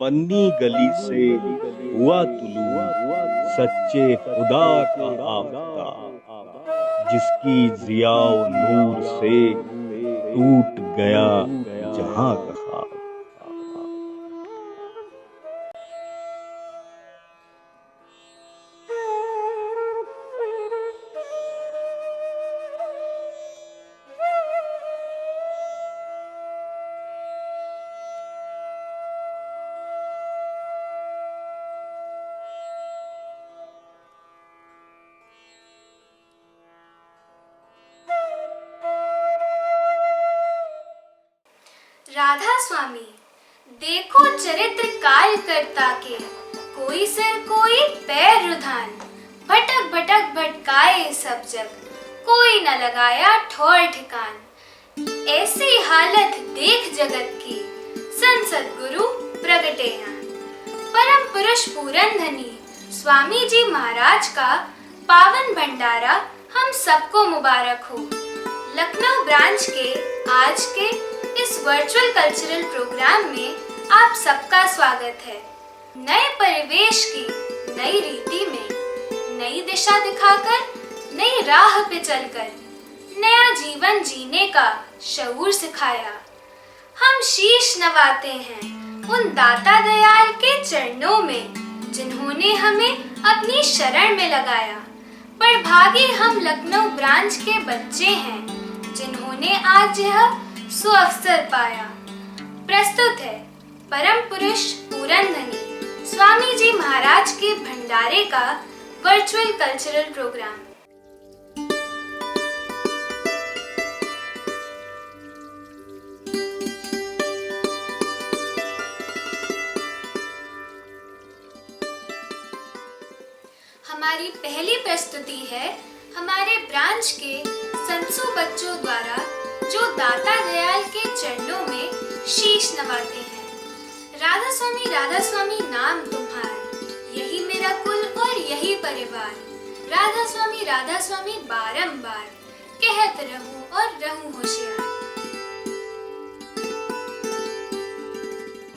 पन्नी गली से हुआ तुलू सच्चे खुदा का आफ्ताब, जिसकी जिया व नूर से टूट गया जहां का ख्वाब। राधा स्वामी, देखो चरित्र काल करता के, कोई सिर कोई पैर रुधान, भटक भटक भटकाए सब जग, कोई न लगाया ठौर ठिकान। ऐसी हालत देख जगत की, संसद गुरु प्रगटे हैं। परम पुरुष पूरन धनी स्वामी जी महाराज का पावन भंडारा हम सबको मुबारक हो। लखनऊ ब्रांच के आज के इस वर्चुअल कल्चरल प्रोग्राम में आप सबका स्वागत है। नए परिवेश की नई रीति में नई दिशा दिखाकर, नई राह पे चलकर नया जीवन जीने का शऊर सिखाया। हम शीश नवाते हैं उन दाता दयाल के चरणों में, जिन्होंने हमें अपनी शरण में लगाया। पर भागी हम लखनऊ ब्रांच के बच्चे हैं, जिन्होंने आज यह सुअवसर पाया। प्रस्तुत है परम पुरुष पूरन धनी स्वामी जी महाराज के भंडारे का वर्चुअल कल्चरल प्रोग्राम। हमारी पहली प्रस्तुति है हमारे ब्रांच के संसु बच्चों द्वारा, जो दाता दयाल के चरणों में शीश नवाते हैं। राधा स्वामी नाम तुम्हारा, यही मेरा कुल और यही परिवार। राधा स्वामी बारंबार कहत रहूं और रहूं होशियार।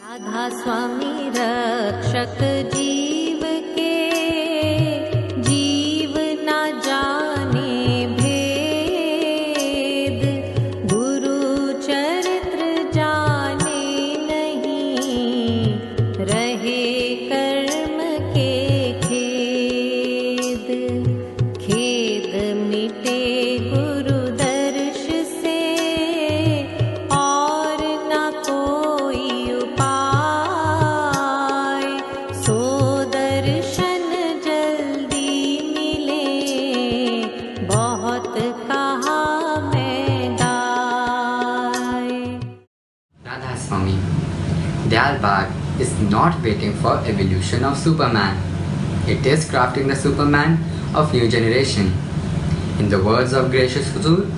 राधा स्वामी रक्षक जीव के, जीव न जाने Dayal Bagh is not waiting for evolution of Superman. It is crafting the Superman of new generation. In the words of gracious Huzur,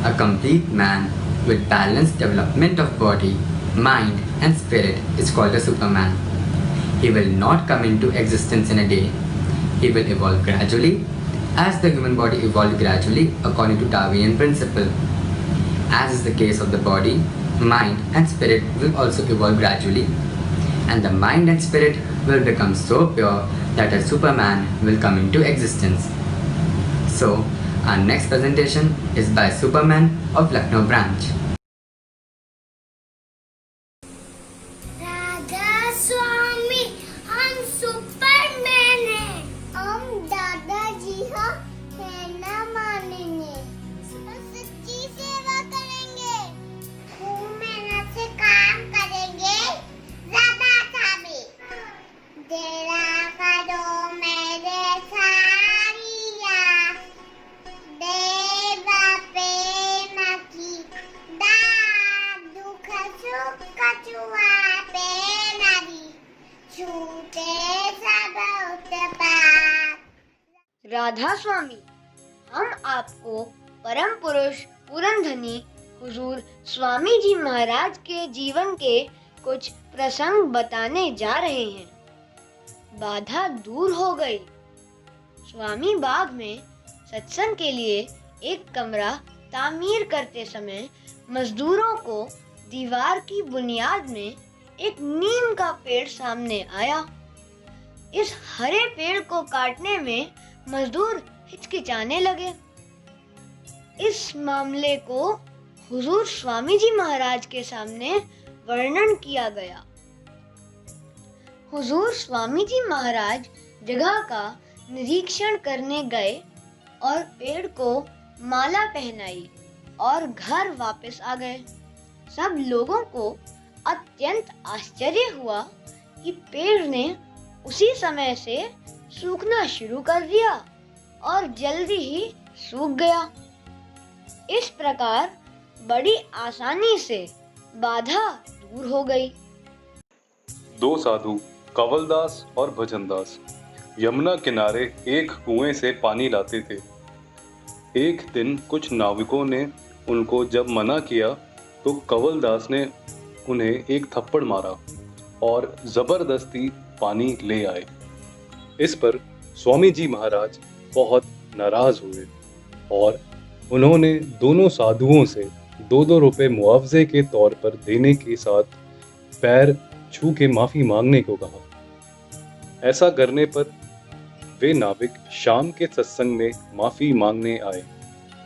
a complete man with balanced development of body, mind and spirit is called a Superman. He will not come into existence in a day. He will evolve gradually, as the human body evolved gradually according to Darwinian principle. As is the case of the body, mind and spirit will also evolve gradually, and the mind and spirit will become so pure that a Superman will come into existence. So, our next presentation is by Superman of Lucknow branch. Radha स्वामी, हम Superman हैं। हम दादाजी का कहना मानेंगे, सच्ची सेवा करेंगे, खूब मेहनत से काम करेंगे। राधा स्वामी, तेरा करो मेरे सारिया, देवा प्रेम की दाद, दुख सुख कछुआ पे नदी, छूटे सब उत्पात। राधा स्वामी, हम आपको परम पुरुष पूरन धनी हुजूर स्वामी जी महाराज के जीवन के कुछ प्रसंग बताने जा रहे हैं। बाधा दूर हो गई। स्वामी बाग में सत्संग के लिए एक कमरा तामीर करते समय मजदूरों को दीवार की बुनियाद में एक नीम का पेड़ सामने आया। इस हरे पेड़ को काटने में मजदूर हिचकिचाने लगे। इस मामले को हुजूर स्वामी जी महाराज के सामने वर्णन किया गया। हुजूर स्वामी जी महाराज जगह का निरीक्षण करने गए और पेड़ को माला पहनाई और घर वापस आ गए। सब लोगों को अत्यंत आश्चर्य हुआ कि पेड़ ने उसी समय से सूखना शुरू कर दिया और जल्दी ही सूख गया। इस प्रकार बड़ी आसानी से बाधा दूर हो गई। दो साधु कंवलदास और भजनदास यमुना किनारे एक कुएं से पानी लाते थे। एक दिन कुछ नाविकों ने उनको जब मना किया तो कंवलदास ने उन्हें एक थप्पड़ मारा और जबरदस्ती पानी ले आए। इस पर स्वामी जी महाराज बहुत नाराज हुए और उन्होंने दोनों साधुओं से 2-2 रुपए मुआवजे के तौर पर देने के साथ पैर छू के माफी मांगने को कहा। ऐसा करने पर वे नाविक शाम के सत्संग में माफी मांगने आए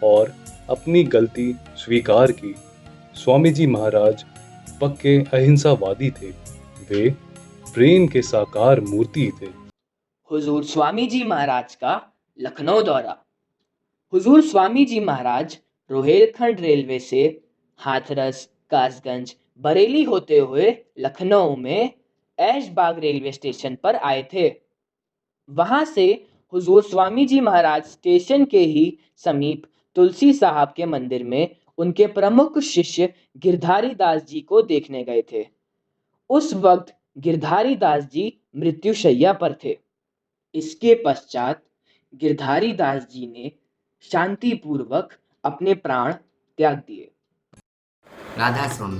और अपनी गलती स्वीकार की। स्वामी जी महाराज पक्के अहिंसावादी थे। वे प्रेम के साकार मूर्ति थे। हुजूर स्वामी जी महाराज का लखनऊ दौरा। हुजूर स्वामी जी महाराज रोहेलखंड रेलवे से हाथरस, कासगंज, बरेली होते हुए लखनऊ में ऐशबाग रेलवे स्टेशन पर आए थे। वहां से हुजूर स्वामी जी महाराज स्टेशन के ही समीप तुलसी साहब के मंदिर में उनके प्रमुख शिष्य गिरधारी दास जी को देखने गए थे। उस वक्त गिरधारी दास जी मृत्युशैया पर थे। इसके पश्चात गिरधारी दास जी ने शांतिपूर्वक अपने प्राण त्याग दिए। राधा स्वामी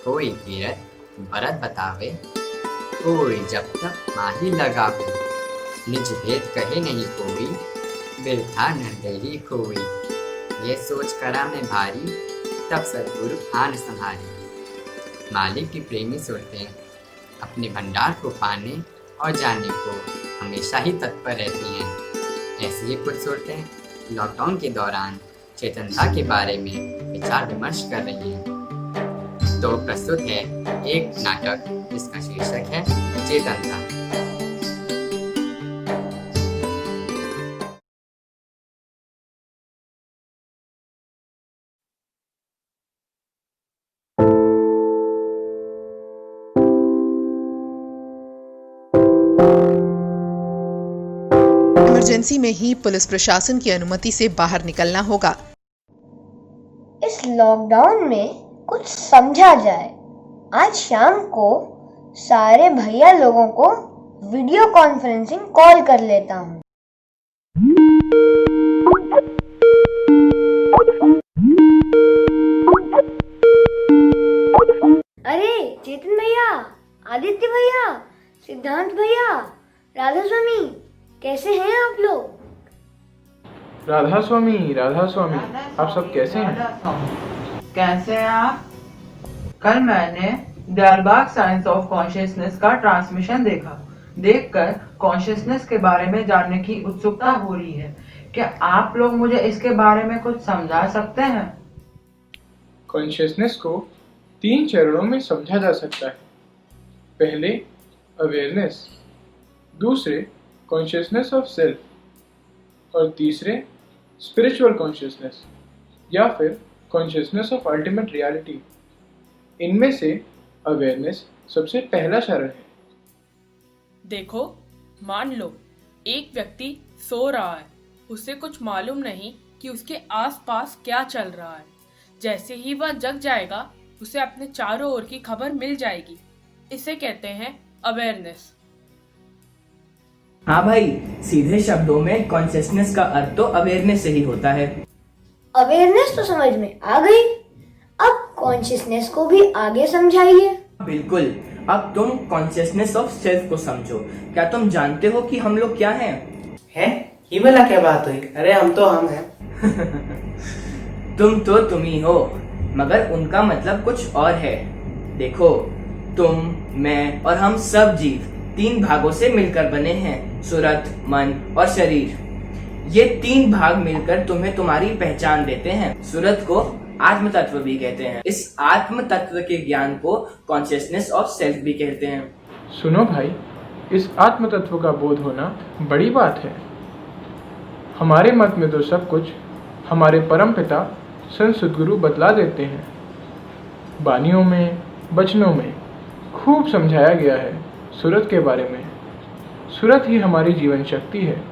कोई तीरथ भरत बतावे, कोई जब तक माही लगावे, निज भेद कहे नहीं कोई, बिरथा निर्दयी खोई। ये सोच करा में भारी, तब सद्गुरु आन संहारी। मालिक की प्रेमी सुरतें अपने भंडार को पाने और जाने को हमेशा ही तत्पर रहती हैं। ऐसी ही कुछ सुरतें लॉकडाउन के दौरान चेतनता के बारे में विचार विमर्श कर रही हैं। तो प्रस्तुत है एक नाटक जिसका शीर्षक है चेतनता। इमरजेंसी में ही पुलिस प्रशासन की अनुमति से बाहर निकलना होगा। इस लॉकडाउन में कुछ समझा जाए। आज शाम को सारे भैया लोगों को वीडियो कॉन्फ्रेंसिंग कॉल कर लेता हूँ। अरे चेतन भैया, आदित्य भैया, सिद्धांत भैया, राधा स्वामी, कैसे हैं आप लोग? राधा स्वामी, आप सब कैसे हैं? कैसे हैं आप? कल मैंने दयालबाग साइंस ऑफ कॉन्शियसनेस का ट्रांसमिशन देखा। देखकर कॉन्शियसनेस के बारे में जानने की उत्सुकता हो रही है। क्या आप लोग मुझे इसके बारे में कुछ समझा सकते हैं? कॉन्शियसनेस को 3 चरणों में समझा जा सकता है। पहले अवेयरनेस, दूसरे कॉन्शियसनेस ऑफ सेल्फ और तीसरे स्पिरिचुअल कॉन्शियसनेस या फिर कॉन्शियसनेस ऑफ अल्टीमेट रियलिटी। इनमें से अवेयरनेस सबसे पहला चरण है। देखो, मान लो एक व्यक्ति सो रहा है, उसे कुछ मालूम नहीं कि उसके आसपास क्या चल रहा है। जैसे ही वह जग जाएगा, उसे अपने चारों ओर की खबर मिल जाएगी। इसे कहते हैं अवेयरनेस। हाँ भाई, सीधे शब्दों में कॉन्शियसनेस का अर्थ तो अवेयरनेस से ही होता है। अवेयरनेस तो समझ में आ गई, अब कॉन्शियसनेस को भी आगे समझाइए। बिल्कुल, अब तुम कॉन्शियसनेस ऑफ सेल्फ को समझो। क्या तुम जानते हो कि हम लोग क्या हैं? हैं? ये वाला क्या बात हुई? अरे हम तो हम हैं। तुम तो तुम ही हो, मगर उनका मतलब कुछ और है। देखो, तुम, मैं और हम सब जीव 3 भागों से मिलकर बने हैं, सुरत, मन और शरीर। ये 3 भाग मिलकर तुम्हें तुम्हारी पहचान देते हैं। सुरत को आत्म तत्व भी कहते हैं। इस आत्म तत्व के ज्ञान को कॉन्शियसनेस ऑफ सेल्फ भी कहते हैं। सुनो भाई, इस आत्म तत्व का बोध होना बड़ी बात है। हमारे मत में तो सब कुछ हमारे परम पिता संत सद्गुरु बतला देते हैं। बानियों में, वचनों में खूब समझाया गया है सूरत के बारे में। सूरत ही हमारी जीवन शक्ति है।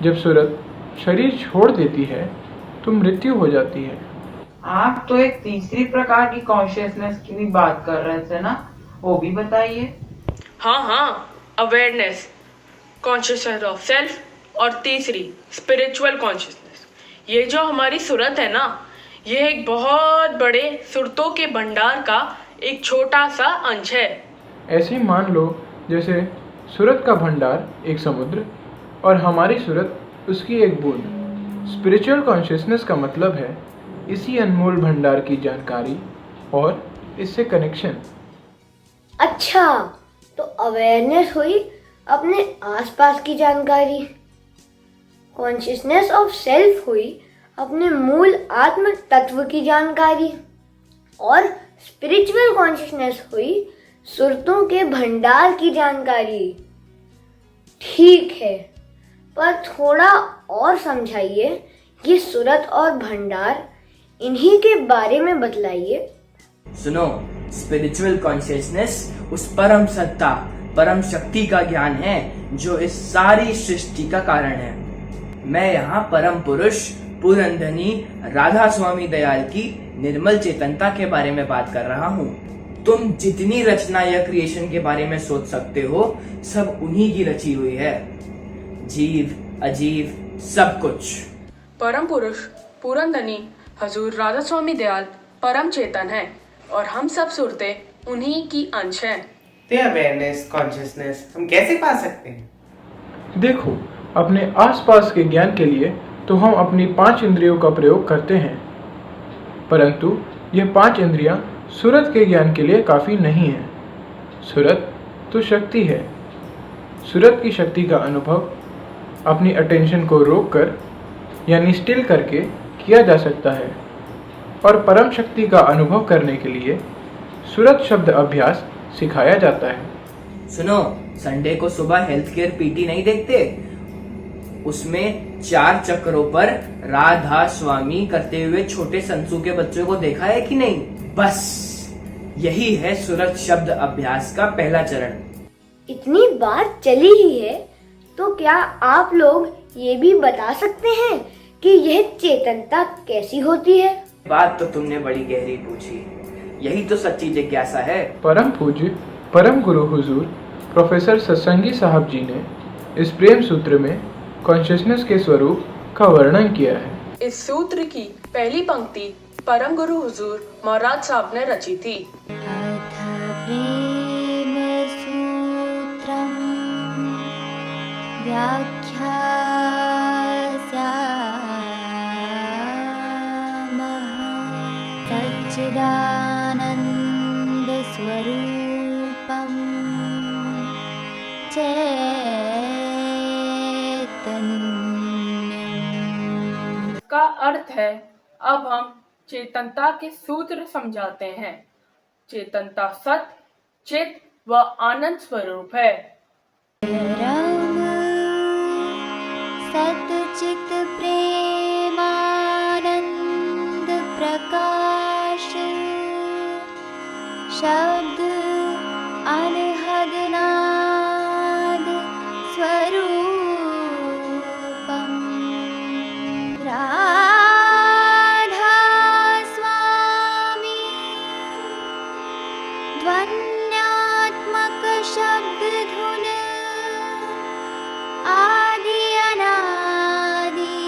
जब सूरत शरीर छोड़ देती है तो मृत्यु हो जाती है। आप तो एक तीसरी प्रकार की कॉन्शियसनेस की भी बात कर रहे थे ना, वो भी बताइए। हाँ, अवेयरनेस, कॉन्शियसनेस ऑफ सेल्फ और तीसरी स्पिरिचुअल कॉन्शियसनेस। ये जो हमारी सूरत है ना, ये एक बहुत बड़े सुरतों के भंडार का एक छोटा सा अंश है। ऐसे ही मान लो जैसे सूरत का भंडार एक समुद्र और हमारी सूरत उसकी एक बूंद। स्पिरिचुअल कॉन्शियसनेस का मतलब है इसी अनमोल भंडार की जानकारी और इससे कनेक्शन। अच्छा, तो अवेयरनेस हुई अपने आसपास की जानकारी, कॉन्शियसनेस ऑफ सेल्फ हुई अपने मूल आत्म तत्व की जानकारी, और स्पिरिचुअल कॉन्शियसनेस हुई सुरतों के भंडार की जानकारी। ठीक है, पर थोड़ा और समझाइए, ये सूरत और भंडार, इन्हीं के बारे में बतलाइए। सुनो, स्पिरिचुअल कॉन्शियसनेस उस परम सत्ता, परम शक्ति का ज्ञान है जो इस सारी सृष्टि का कारण है। मैं यहाँ परम पुरुष पुरंधनी राधा स्वामी दयाल की निर्मल चेतनता के बारे में बात कर रहा हूँ। तुम जितनी रचना या क्रिएशन के बारे में सोच सकते हो, सब उन्हीं की रची हुई है। जीव, अजीव, सब कुछ। परम पुरुष पुरंधनी हजूर राधा स्वामी दयाल परम चेतन है और हम सब सूरतें उन्हीं की अंश हैं। तो अवेयरनेस, कॉन्शियसनेस हम कैसे पा सकते हैं? देखो, अपने आसपास के ज्ञान के लिए तो हम अपनी 5 इंद्रियों का प्रयोग करते हैं, परंतु ये 5 इंद्रियां सूरत के ज्ञान के लिए काफ़ी नहीं है। सूरत तो शक्ति है। सूरत की शक्ति का अनुभव अपनी अटेंशन को रोककर यानी स्टिल करके किया जा सकता है, और परम शक्ति का अनुभव करने के लिए सूरत शब्द अभ्यास सिखाया जाता है। सुनो, संडे को सुबह हेल्थ केयर पीटी नहीं देखते? उसमें 4 चक्रों पर राधा स्वामी करते हुए छोटे संसू के बच्चों को देखा है कि नहीं? बस यही है सूरत शब्द अभ्यास का पहला चरण। इतनी बात चली ही है तो क्या आप लोग ये भी बता सकते हैं कि यह चेतनता कैसी होती है? बात तो तुमने बड़ी गहरी पूछी। यही तो सच्ची जिज्ञासा है। परम पूज्य परम गुरु हुजूर प्रोफेसर सत्संगी साहब जी ने इस प्रेम सूत्र में कॉन्शियसनेस के स्वरूप का वर्णन किया है। इस सूत्र की पहली पंक्ति परम गुरु हुजूर महाराज साहब ने रची थी। प्रेम सूत्रम व्याख्यास्यामः सच्चिदानंद स्वरूपम चैतन्यम्। का अर्थ है, अब हम चेतनता के सूत्र समझाते हैं। चेतनता सत, चित व आनंद स्वरूप है। सतचित प्रेमानंद प्रकाश शब्द अनहद नाद स्वरूपम राधा स्वामी ध्वन्यात्मक शब्द धुन आदि अनादि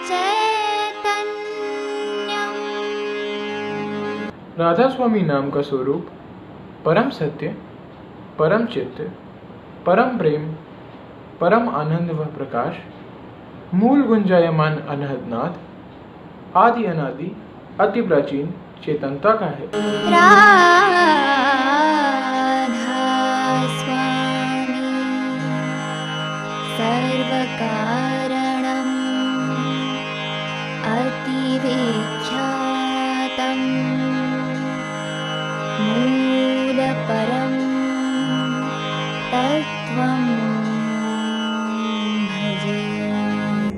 चैतन्यम। राधा स्वामी नाम का स्वरूप परम सत्य, परम चित्त, परम प्रेम, परम आनंद व प्रकाश, मूल गुंजायमान अनहदनाद, आदि अनादि अति प्राचीन चेतनता का है। परं तत्त्वं भजे।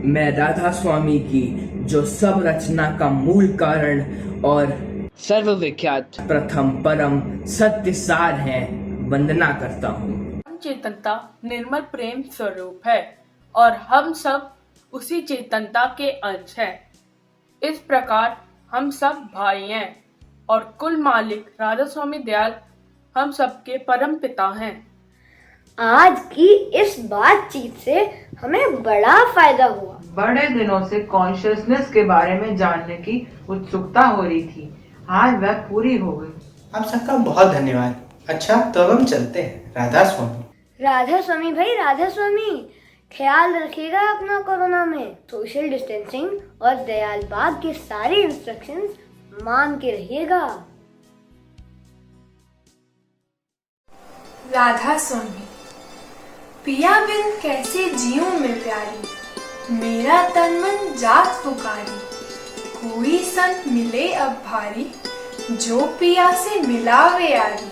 मैं राधा स्वामी की जो सब रचना का मूल कारण और सर्वविख्यात प्रथम परम सत्य सार है वंदना करता हूँ। चेतनता निर्मल प्रेम स्वरूप है और हम सब उसी चेतनता के अंश हैं। इस प्रकार हम सब भाई हैं और कुल मालिक राधा स्वामी दयाल हम सबके परम पिता हैं। आज की इस बातचीत से हमें बड़ा फायदा हुआ। बड़े दिनों से कॉन्शियसनेस के बारे में जानने की उत्सुकता हो रही थी, आज वह पूरी हो गई। आप सबका बहुत धन्यवाद। अच्छा, तो अब हम चलते हैं। राधा स्वामी। राधा स्वामी भाई, राधा स्वामी, ख्याल रखिएगा अपना कोरोना में। सोशल डिस्टेंसिंग और दयाल बाग के सारे इंस्ट्रक्शंस मान के रहिएगा। राधा स्वामी। पिया बिन कैसे जीऊं मैं प्यारी, मेरा तन मन जात पुकारी। कोई संत मिले अब भारी, जो पिया से मिलावे यारी।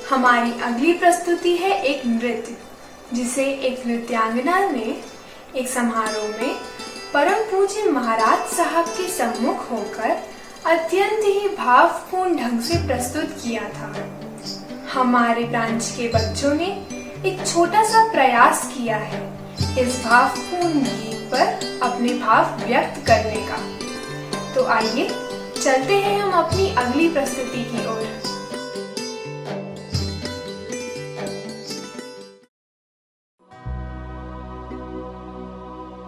हमारी अगली प्रस्तुति है एक नृत्य, जिसे एक नृत्यांगना ने एक समारोह में परम पूज्य महाराज साहब के सम्मुख होकर अत्यंत ही भावपूर्ण ढंग से प्रस्तुत किया था। हमारे ब्रांच के बच्चों ने एक छोटा सा प्रयास किया है इस भावपूर्ण गीत पर अपने भाव व्यक्त करने का। तो आइए चलते हैं हम अपनी अगली प्रस्तुति की ओर।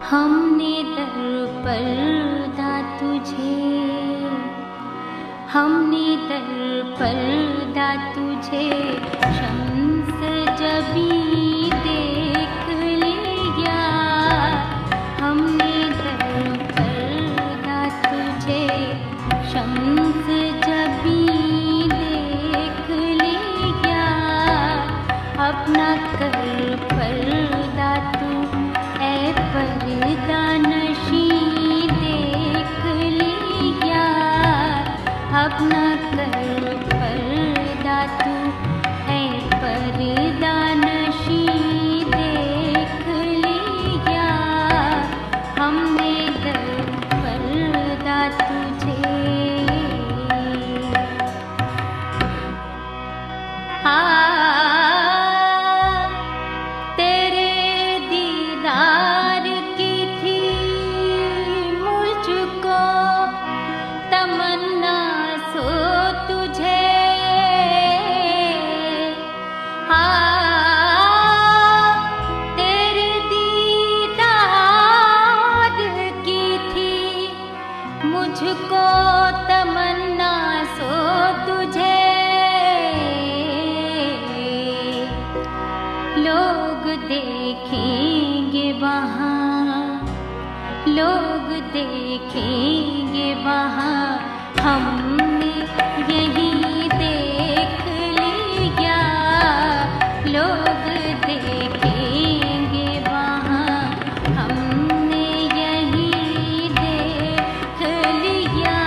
हमने दर पर्दा तुझे, हमने दर पर्दा तुझे शम्स जबी देख लिया। हमने दर पर्दा तुझे शम्स जबी देख लिया। अपना कर पर्दा तू ऐ पर्दा नशी देख लिया। अपना कर पर्दा तू ऐ पर्दा नशी देख लिया। हमने कर पर्दा तुझे मुझको तमन्ना सो तुझे। लोग देखेंगे वहाँ, लोग देखेंगे वहाँ, हमने यही देख लिया। लोग देखेंगे वहाँ, हमने यही देख लिया।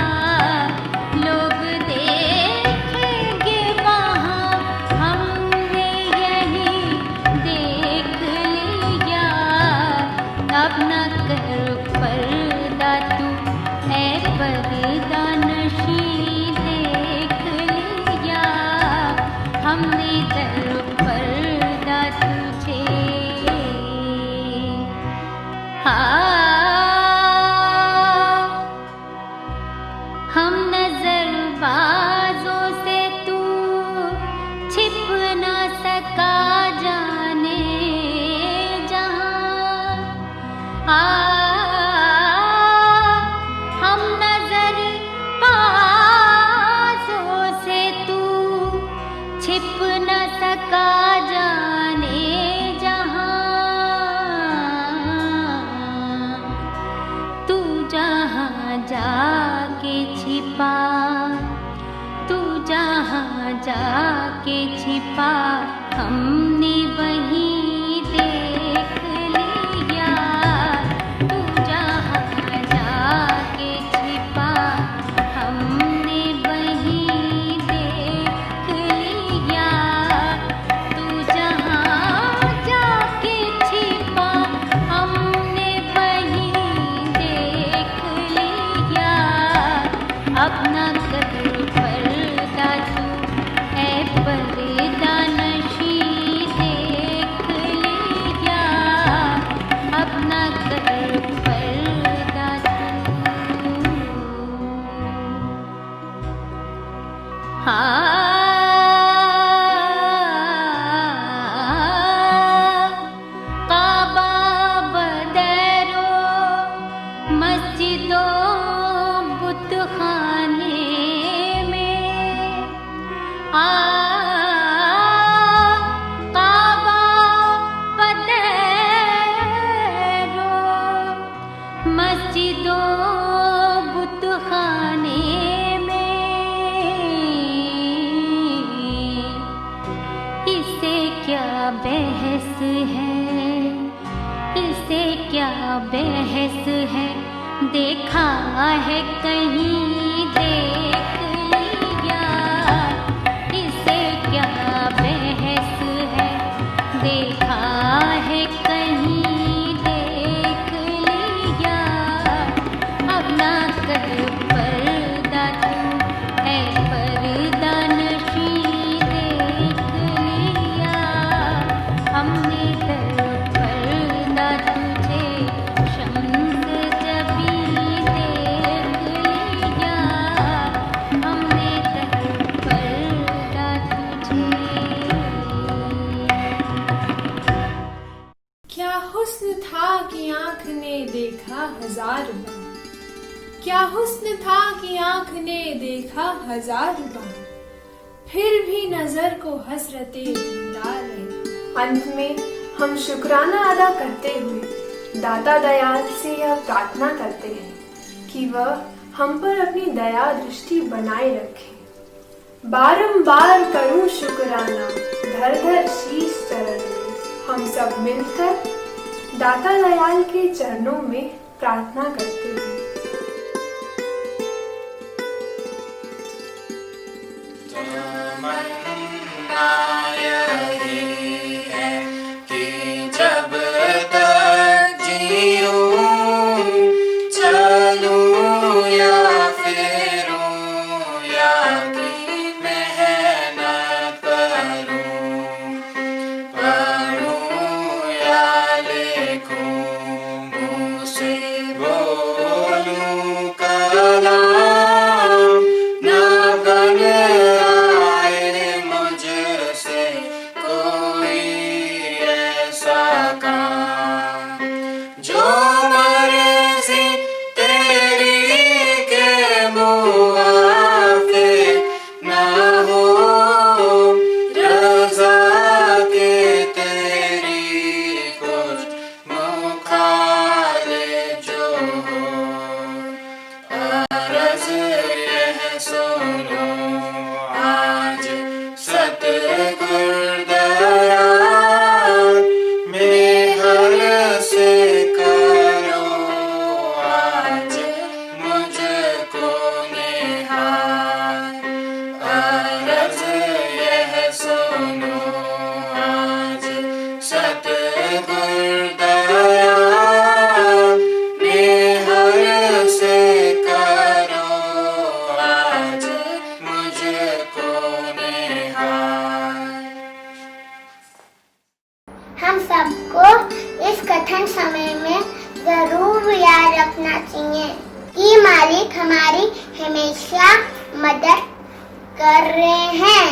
लोग देखेंगे वहाँ, हमने यही देख लिया। अपना कर पर्दा तू ऐ पर्दा नशी देख लिया। हमने दर पर्दा तुझे हम नजरबाजों से तू छिप न सका जाने जहाँ। हम नजर बाजों से तू छिप न सका जाने जहाँ। तू जहाँ जाके छिपा, तू जहाँ जाके छिपा, हमने वही देख लिया। तू जहाँ जाके छिपा, हमने वही देख लिया। बहस है, देखा है कहीं देख लिया। इसे क्या बहस है, देखा है कहीं देख लिया। अब ना कर पर्दा तू है पर्दा नशी, देख लिया हमने कर पर्दा तुझे शम्स जबी, देख लिया हमने कर पर्दा तुझे। क्या हुस्न था कि आँख ने देखा हजार बार, क्या हुस्न था कि आँख ने देखा हजार बार, फिर भी नजर को हसरते दीदार है। अंत में हम शुक्राना अदा करते हुए दाता दयाल से यह प्रार्थना करते हैं कि वह हम पर अपनी दया दृष्टि बनाए रखे। बारंबार करूं शुक्राना, धर धर शीश चरण में, हम सब मिलकर दाता दयाल के चरणों में प्रार्थना करते हैं। जब तक जीऊं, चलूं या फिरूं, या कि मेहनत करूं, पढ़ूं या लिखूं, मुँह से बोलूं कलाम, ना बन आए मुझसे कोई ऐसा काम। जो मर्ज़ी तेरी के मुआफ़िक़ ना हो, रज़ा के तेरी कुछ मुखालिफ़ जो हो, अर्ज़ यह सुनो आज सतगुर दयाल, मेहर से करो आज मुझको निहाल। अर्ज़ यह सुनो आज सतगुर दयाल, मेहर से करो आज मुझको निहाल। हम सबको इस कठिन समय में जरूर याद रखना चाहिए कि मालिक हमारी हमेशा मदद कर रहे हैं।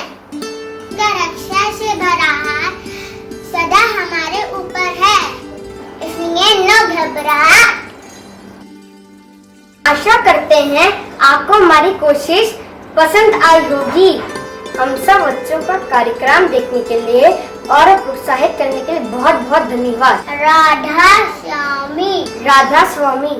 रक्षा से भरा हाथ सदा हमारे ऊपर है, इसलिए न घबराएं। आशा करते हैं आपको हमारी कोशिश पसंद आई होगी। हम सब बच्चों का कार्यक्रम देखने के लिए और प्रोत्साहित करने के लिए बहुत बहुत धन्यवाद। राधा स्वामी।